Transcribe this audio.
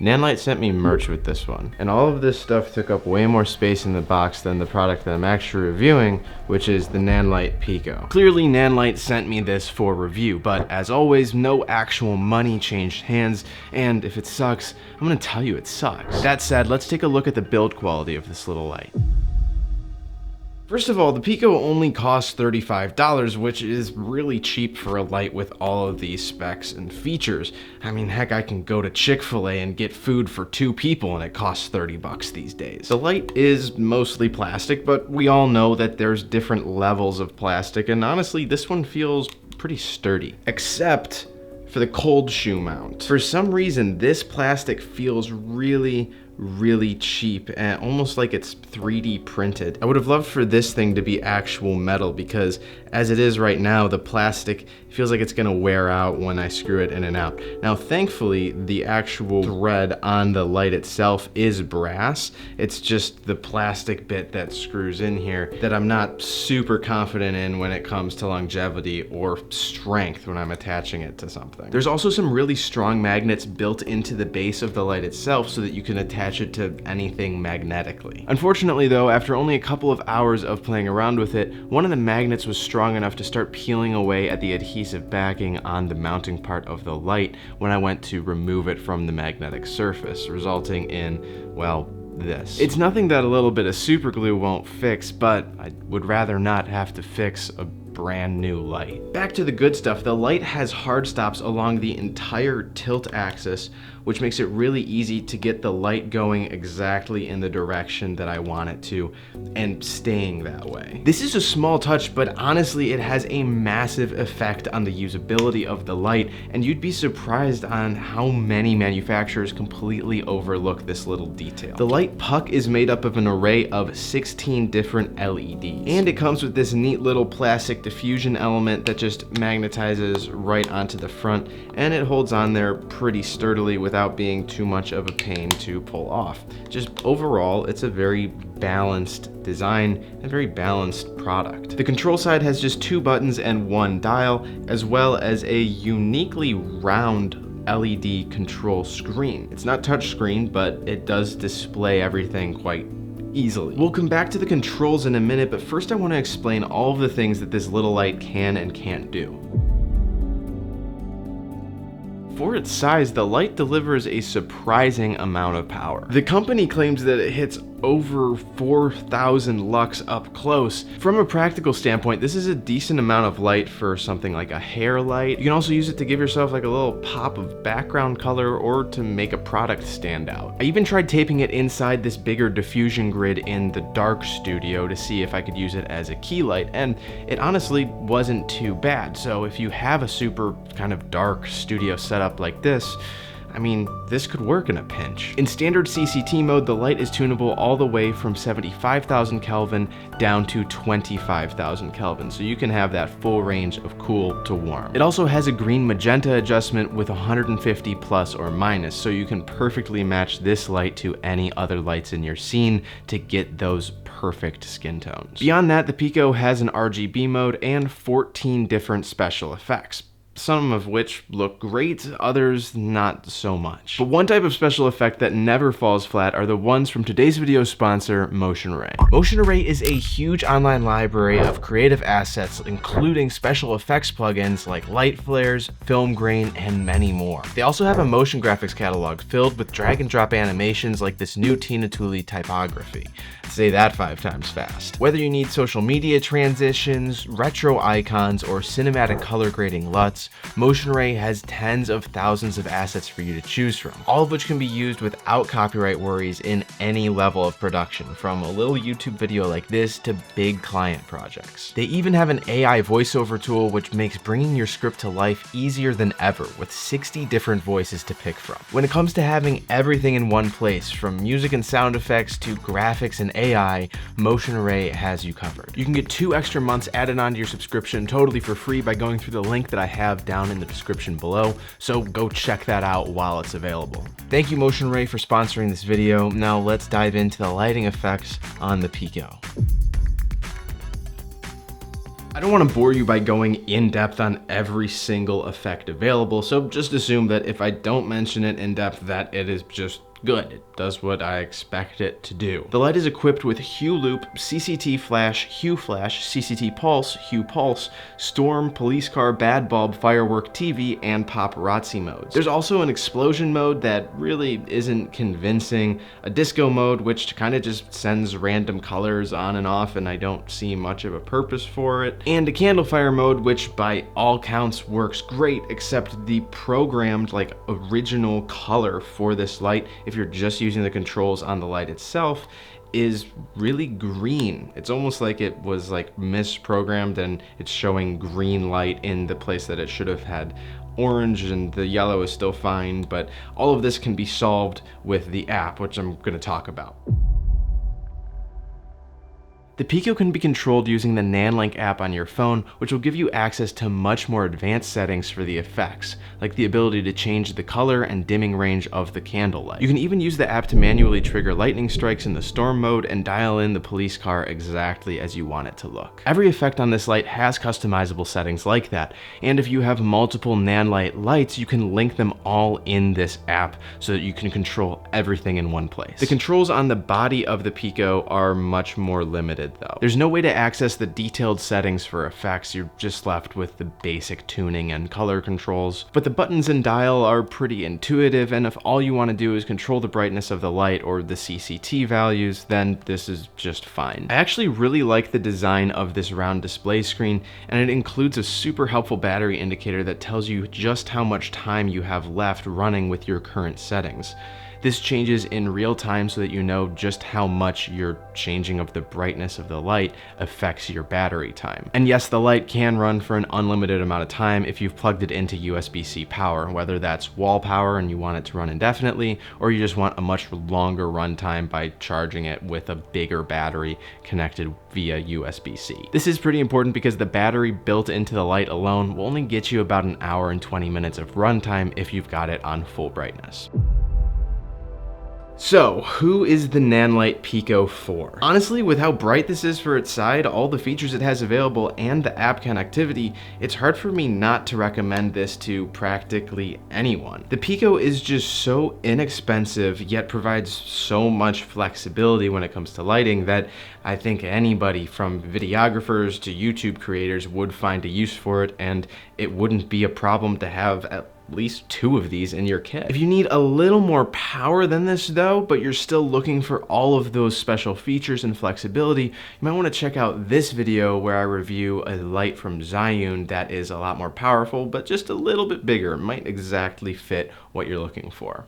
Nanlite sent me merch with this one, and all of this stuff took up way more space in the box than the product that I'm actually reviewing, which is the Nanlite Pico. Clearly Nanlite sent me this for review, but as always, no actual money changed hands, and if it sucks, I'm gonna tell you it sucks. That said, let's take a look at the build quality of this little light. First of all, the Pico only costs $35, which is really cheap for a light with all of these specs and features. I mean, heck, I can go to Chick-fil-A and get food for 2 people and it costs 30 bucks these days. The light is mostly plastic, but we all know that there's different levels of plastic, and honestly, this one feels pretty sturdy. Except for the cold shoe mount. For some reason, this plastic feels really cheap and almost like it's 3D printed. I would have loved for this thing to be actual metal, because as it is right now, the plastic feels like it's gonna wear out when I screw it in and out. Now, thankfully, the actual thread on the light itself is brass. It's just the plastic bit that screws in here that I'm not super confident in when it comes to longevity or strength when I'm attaching it to something. There's also some really strong magnets built into the base of the light itself so that you can attach it to anything magnetically. Unfortunately though, after only a couple of hours of playing around with it, one of the magnets was strong enough to start peeling away at the adhesive backing on the mounting part of the light when I went to remove it from the magnetic surface, resulting in, well, this. It's nothing that a little bit of super glue won't fix, but I would rather not have to fix a brand new light. Back to the good stuff, the light has hard stops along the entire tilt axis, which makes it really easy to get the light going exactly in the direction that I want it to and staying that way. This is a small touch, but honestly it has a massive effect on the usability of the light, and you'd be surprised on how many manufacturers completely overlook this little detail. The light puck is made up of an array of 16 different LEDs, and it comes with this neat little plastic diffusion element that just magnetizes right onto the front, and it holds on there pretty sturdily without being too much of a pain to pull off. Just overall, it's a very balanced design and very balanced product. The control side has just 2 buttons and 1 dial, as well as a uniquely round LED control screen. It's not touchscreen, but it does display everything quite easily. We'll come back to the controls in a minute, but first I want to explain all of the things that this little light can and can't do. For its size, the light delivers a surprising amount of power. The company claims that it hits over 4,000 lux up close. From a practical standpoint, this is a decent amount of light for something like a hair light. You can also use it to give yourself like a little pop of background color or to make a product stand out. I even tried taping it inside this bigger diffusion grid in the dark studio to see if I could use it as a key light, and it honestly wasn't too bad. So if you have a super kind of dark studio setup like this, I mean, this could work in a pinch. In standard CCT mode, the light is tunable all the way from 75,000 Kelvin down to 25,000 Kelvin, so you can have that full range of cool to warm. It also has a green magenta adjustment with 150 plus or minus, so you can perfectly match this light to any other lights in your scene to get those perfect skin tones. Beyond that, the Pico has an RGB mode and 14 different special effects, some of which look great, others not so much. But one type of special effect that never falls flat are the ones from today's video sponsor, Motion Array. Motion Array is a huge online library of creative assets, including special effects plugins like light flares, film grain, and many more. They also have a motion graphics catalog filled with drag and drop animations like this new Tina Tooley typography. Say that 5 times fast. Whether you need social media transitions, retro icons, or cinematic color grading LUTs, Motion Array has tens of thousands of assets for you to choose from, all of which can be used without copyright worries in any level of production, from a little YouTube video like this to big client projects. They even have an AI voiceover tool which makes bringing your script to life easier than ever, with 60 different voices to pick from. When it comes to having everything in one place, from music and sound effects to graphics and AI, Motion Array has you covered. You can get 2 extra months added onto your subscription totally for free by going through the link that I have down in the description below, so go check that out while it's available. Thank you, Motion Array, for sponsoring this video. Now let's dive into the lighting effects on the Pico. I don't want to bore you by going in depth on every single effect available, so just assume that if I don't mention it in depth, that it is just good. It does what I expect it to do. The light is equipped with Hue Loop, CCT Flash, Hue Flash, CCT Pulse, Hue Pulse, Storm, Police Car, Bad Bulb, Firework TV, and Paparazzi modes. There's also an explosion mode that really isn't convincing, a disco mode which kind of just sends random colors on and off and I don't see much of a purpose for it, and a candle fire mode which by all counts works great, except the programmed like original color for this light, if you're just using the controls on the light itself, is really green. It's almost like it was like misprogrammed and it's showing green light in the place that it should have had orange, and the yellow is still fine, but all of this can be solved with the app, which I'm going to talk about. The Pico can be controlled using the Nanlite app on your phone, which will give you access to much more advanced settings for the effects, like the ability to change the color and dimming range of the candle light. You can even use the app to manually trigger lightning strikes in the storm mode and dial in the police car exactly as you want it to look. Every effect on this light has customizable settings like that, and if you have multiple Nanlite lights, you can link them all in this app so that you can control everything in one place. The controls on the body of the Pico are much more limited though. There's no way to access the detailed settings for effects, you're just left with the basic tuning and color controls. But the buttons and dial are pretty intuitive, and if all you want to do is control the brightness of the light or the CCT values, then this is just fine. I actually really like the design of this round display screen, and it includes a super helpful battery indicator that tells you just how much time you have left running with your current settings. This changes in real time so that you know just how much your changing of the brightness of the light affects your battery time. And yes, the light can run for an unlimited amount of time if you've plugged it into USB-C power, whether that's wall power and you want it to run indefinitely, or you just want a much longer runtime by charging it with a bigger battery connected via USB-C. This is pretty important because the battery built into the light alone will only get you about an hour and 20 minutes of runtime if you've got it on full brightness. So, who is the Nanlite Pico for? Honestly, with how bright this is for its side, all the features it has available, and the app connectivity, it's hard for me not to recommend this to practically anyone. The Pico is just so inexpensive, yet provides so much flexibility when it comes to lighting that I think anybody from videographers to YouTube creators would find a use for it, and it wouldn't be a problem to have at least 2 of these in your kit. If you need a little more power than this though, but you're still looking for all of those special features and flexibility, you might want to check out this video where I review a light from Zhiyun that is a lot more powerful, but just a little bit bigger. It might exactly fit what you're looking for.